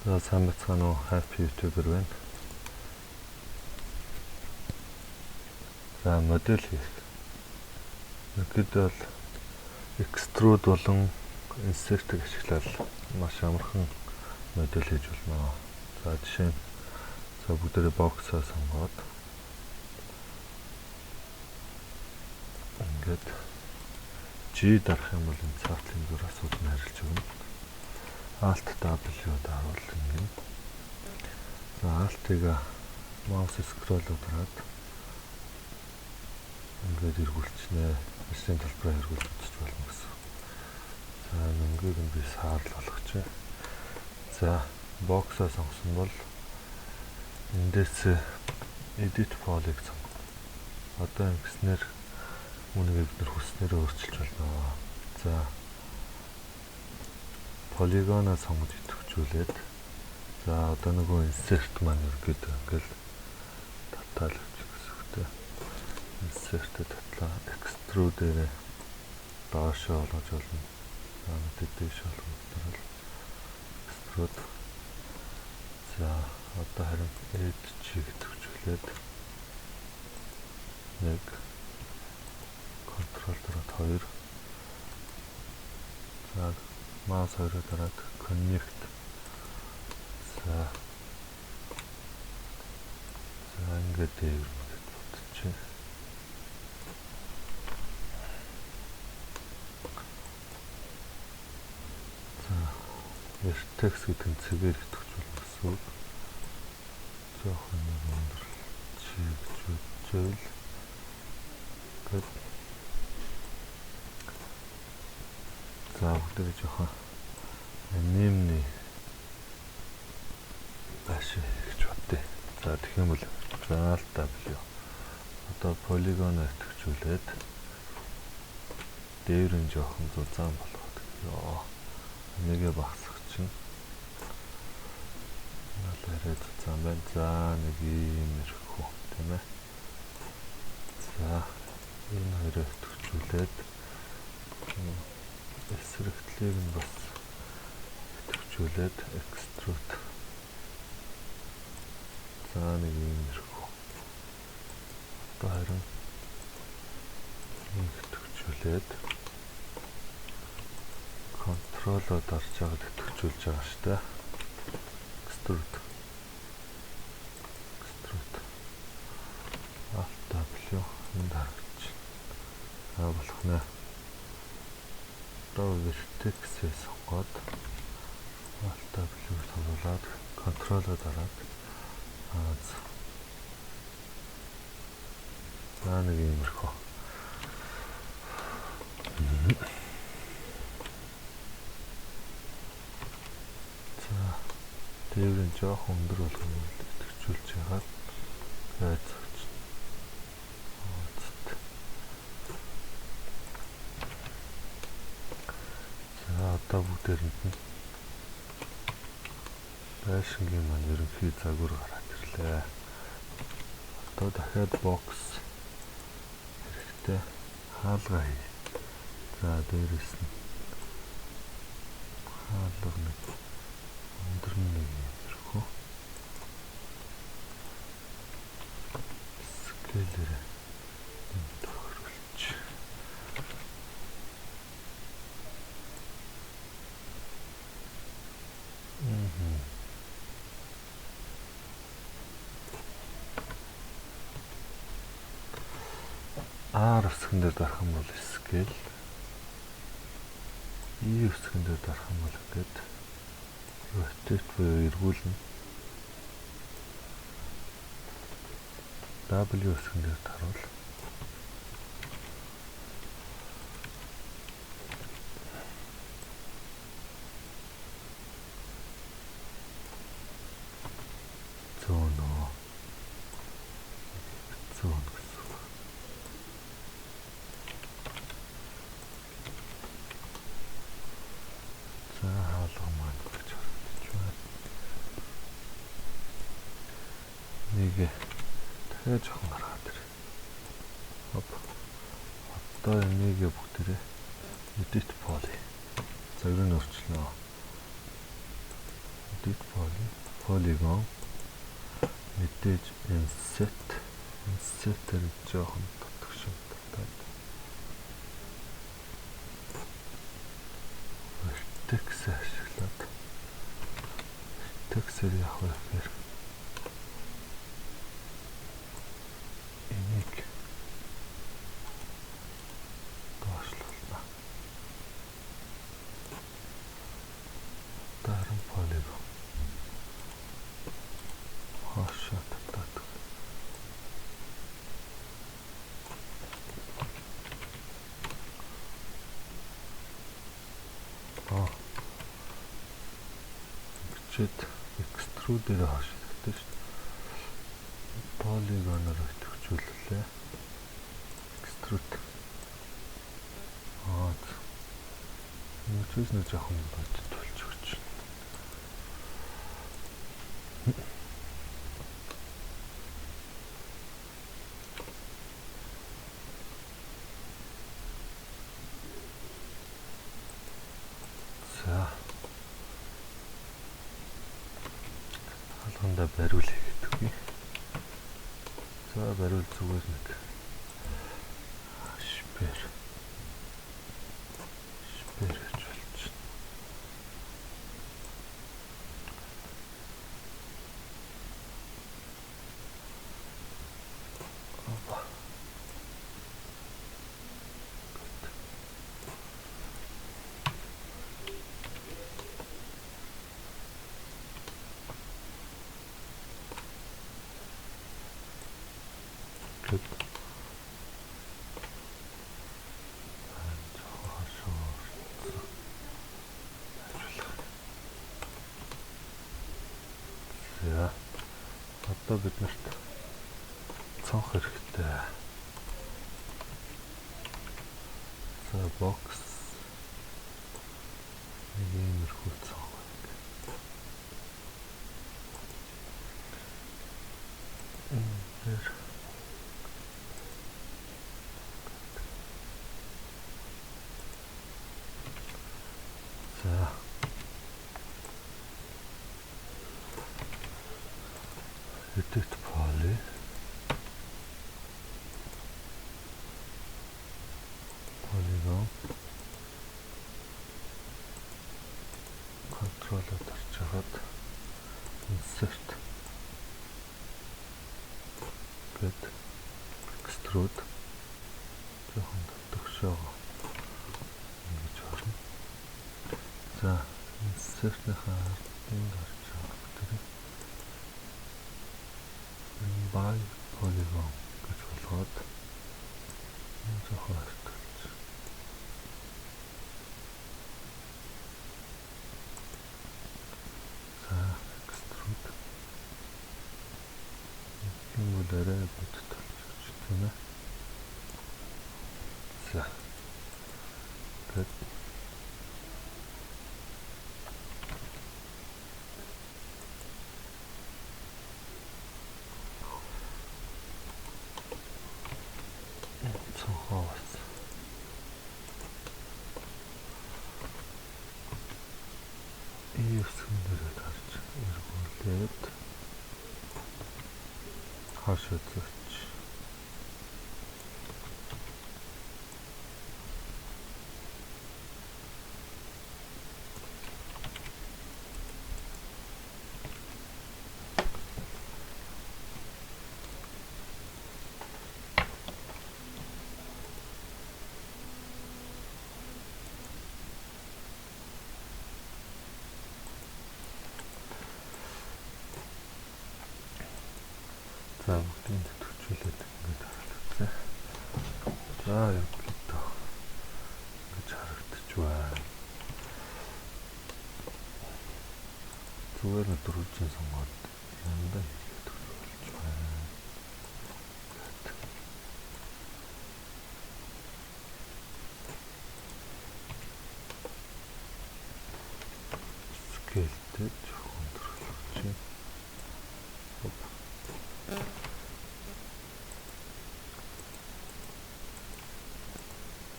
За сайн бацгаана уу, happy YouTuber байна. За модель хийх. Тэгэхэд бол extrude болон insert-ийг ашиглаад маш амархан модель хийж болно. За жишээ нь бүгдээрээ боксоо сонгоод ингээд G дарах юм бол энэ цаатлын зур асуудал нь харилж өгнө. Alt W дарвал ингээд. За Alt-ыг маус скроллоо дараад ингээд эргүүлчихнэ. Машин талбараа эргүүлж үзэж болно гэсэн. За нөнгийг нь би саарл болгочих. За боксоо сонгосон бол эндээс edit file-ыг сонгоо. Одоо ингэснээр үүнийг бид хүснээр өөрчилж болно. За полигоноо сонгож идэвхжүүлээд за одоо нөгөө insert маань ерөөд ингээл татаалж гэсэн үгтэй. Insert татлаа extrude дээр доошоо олгож болно. За дээш олгох дараа extrude. За одоо харин edge идэвхжүүлээд нэг контрол дараад 2. За маус хоёроо дараад connect. За ингээд дээвэрмэд бодчих. За vertex гэдэг нь цэгээр идэвхжүүлнэ гэсэн үг. Жохон нэг өндөр чигжүүл гэд. За бүгдээ жохон нэмний башиг гэж бодъё. За тэгэх юм бол Alt W. Одоо полигоноо идэвхжүүлээд дээврэн жохон зузаан болгоод. Йоо. Нэгэ багсах чинь. Нарай зузаан байна. За нэг юм ирэхгүй тийм ээ. За энэ хоёроо идэвхжүүлээд эсрэгтлийг нь бас идэвхжүүлээд extrude. За нэг юм ирэхгүй. Одоо харин идэвхжүүлээд контролоо дарж аваад идэвхжүүлж байгаа шүү дээ. Extrude. Alt W энд харагч. Болох нэ. Одоо vertex-ээ сонгоод Alt W сонгуулад контролоо дараад нэг иймэрхүү. За дээврэн жоох өндөр болгоно идэвхжүүлж яагаад хайцагч. За одоо бүгдээрэнд нь байшингийн маань ерөнхий загвар гараад ирлээ. Одоо дахиад бокс хэрэгтэй. Хаалга хий. За дээрээс нь хаалга нэг өндөр нэг юм ирэхгүй. Скейлэр тохируулж. R үсгэн дээр дарах юм бол scale. E үсгэн дээр дарах юм бол ингээд rotate буюу эргүүлнэ. W үсгэн дээр дарвал зүүн. За хаалга маань гэж харагдаж байна. Нэг дахиад жоохон гаргаад ирээ. Одоо энийг бүгдээрээ edit poly. Загварын өөрчлөлөө. edit polygon мэдээж inset-ээр жоохон татгшин татаад vertex ашиглаад vertex-ээр явах гэхээр энийг доошлуулна. Даран polygon хаашаа татаад бичээд extrude-ээр хаашаа татдаг шүү дээ. Polygon-оор төвчүүллээ. Extrude. Нүчээс нэг жоохон бодож төлж өгч. За. Алгандаа бариул хийгээд үгүй. За бариул зүгээр нэг шпер гэж болж байна. Good. За. Одоо биднэрт цонх хэрэгтэй. За бокс нэг иймэрхүү цонх. Энээр за edit polygon control-д орж хагаад insert гэд extrude жоохон төгшөө ингэж орно. За insert-ийнхаа энд орж байгаа гэдэг by polygon гэж болгоод энэ жоохон хөртөлж. За extrude юм уу арай бодтолж байна. За гэд цонхоос ийсгэнээр гарч эргүүлээд хаашаа зурч за бүгдийг төвчүүлээд ингэж харуулъя. За яг гэдэг ингэж харагдаж байна. Зүгээр нь дөрвөлжин сонгоод яндаа хийгээд төвлөрүүлж байна. Scale-тэй